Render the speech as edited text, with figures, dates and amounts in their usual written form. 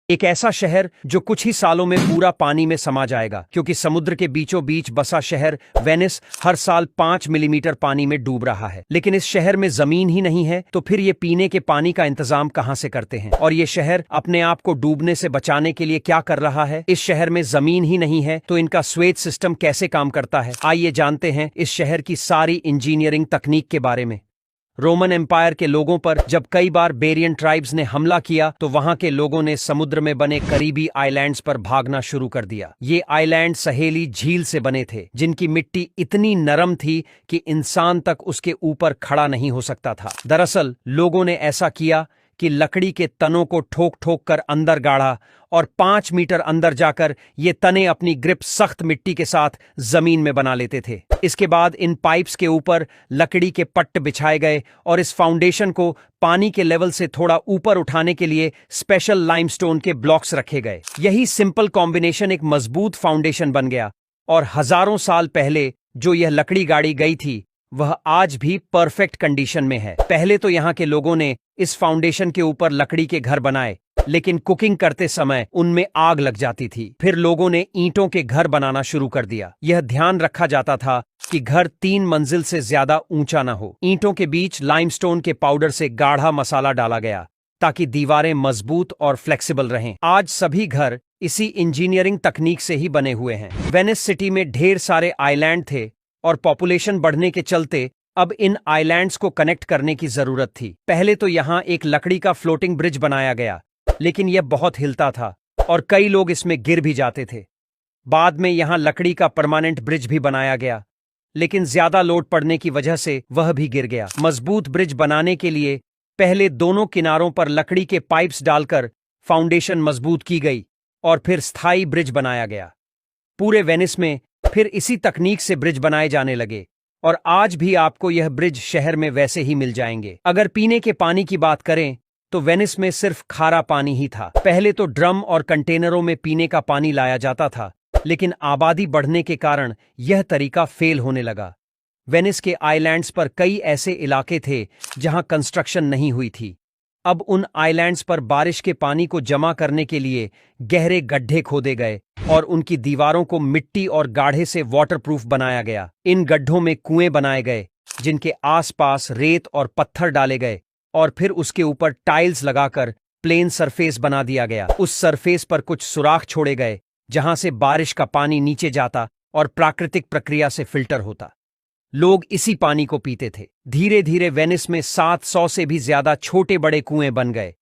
एक ऐसा शहर जो कुछ ही सालों में पूरा पानी में समा जाएगा, क्योंकि समुद्र के बीचों बीच बसा शहर वेनिस हर साल 5 मिलीमीटर पानी में डूब रहा है। लेकिन इस शहर में जमीन ही नहीं है, तो फिर ये पीने के पानी का इंतजाम कहां से करते हैं? और ये शहर अपने आप को डूबने से बचाने के लिए क्या कर रहा है? इस शहर में जमीन ही नहीं है, तो इनका स्वेज सिस्टम कैसे काम करता है? आइए जानते हैं इस शहर की सारी इंजीनियरिंग तकनीक के बारे में। रोमन एम्पायर के लोगों पर जब कई बार बेरियन ट्राइब्स ने हमला किया, तो वहां के लोगों ने समुद्र में बने करीबी आइलैंड्स पर भागना शुरू कर दिया। ये आइलैंड सहेली झील से बने थे, जिनकी मिट्टी इतनी नरम थी कि इंसान तक उसके ऊपर खड़ा नहीं हो सकता था। दरअसल लोगों ने ऐसा किया कि लकड़ी के तनों को ठोक ठोक कर अंदर गाड़ा, और 5 मीटर अंदर जाकर ये तने अपनी ग्रिप सख्त मिट्टी के साथ जमीन में बना लेते थे। इसके बाद इन पाइप्स के ऊपर लकड़ी के पट्ट बिछाए गए, और इस फाउंडेशन को पानी के लेवल से थोड़ा ऊपर उठाने के लिए स्पेशल लाइमस्टोन के ब्लॉक्स रखे गए। यही सिंपल कॉम्बिनेशन एक मजबूत फाउंडेशन बन गया, और हजारों साल पहले जो यह लकड़ी गाड़ी गई थी, वह आज भी परफेक्ट कंडीशन में है। पहले तो यहाँ के लोगों ने इस फाउंडेशन के ऊपर लकड़ी के घर बनाए, लेकिन कुकिंग करते समय उनमें आग लग जाती थी। फिर लोगों ने ईंटों के घर बनाना शुरू कर दिया। यह ध्यान रखा जाता था कि घर 3 मंजिल से ज्यादा ऊंचा ना हो। ईंटों के बीच लाइमस्टोन के पाउडर से गाढ़ा मसाला डाला गया, ताकि दीवारें मजबूत और फ्लेक्सिबल रहें। आज सभी घर इसी इंजीनियरिंग तकनीक से ही बने हुए हैं। वेनिस सिटी में ढेर सारे आइलैंड थे, और पॉपुलेशन बढ़ने के चलते अब इन आइलैंड्स को कनेक्ट करने की जरूरत थी। पहले तो यहाँ एक लकड़ी का फ्लोटिंग ब्रिज बनाया गया, लेकिन यह बहुत हिलता था और कई लोग इसमें गिर भी जाते थे। बाद में यहाँ लकड़ी का परमानेंट ब्रिज भी बनाया गया, लेकिन ज्यादा लोड पड़ने की वजह से वह भी गिर गया। मजबूत ब्रिज बनाने के लिए पहले दोनों किनारों पर लकड़ी के पाइप्स डालकर फाउंडेशन मजबूत की गई, और फिर स्थायी ब्रिज बनाया गया। पूरे वेनिस में फिर इसी तकनीक से ब्रिज बनाए जाने लगे, और आज भी आपको यह ब्रिज शहर में वैसे ही मिल जाएंगे। अगर पीने के पानी की बात करें, तो वेनिस में सिर्फ खारा पानी ही था। पहले तो ड्रम और कंटेनरों में पीने का पानी लाया जाता था, लेकिन आबादी बढ़ने के कारण यह तरीका फेल होने लगा। वेनिस के आइलैंड्स पर कई ऐसे इलाके थे जहां कंस्ट्रक्शन नहीं हुई थी। अब उन आइलैंड्स पर बारिश के पानी को जमा करने के लिए गहरे गड्ढे खोदे गए, और उनकी दीवारों को मिट्टी और गाढ़े से वाटरप्रूफ बनाया गया। इन गड्ढों में कुएं बनाए गए, जिनके आसपास रेत और पत्थर डाले गए, और फिर उसके ऊपर टाइल्स लगाकर प्लेन सरफेस बना दिया गया। उस सरफेस पर कुछ सुराख छोड़े गए, जहां से बारिश का पानी नीचे जाता और प्राकृतिक प्रक्रिया से फिल्टर होता। लोग इसी पानी को पीते थे। धीरे धीरे वेनिस में 700 से भी ज्यादा छोटे बड़े कुएं बन गए।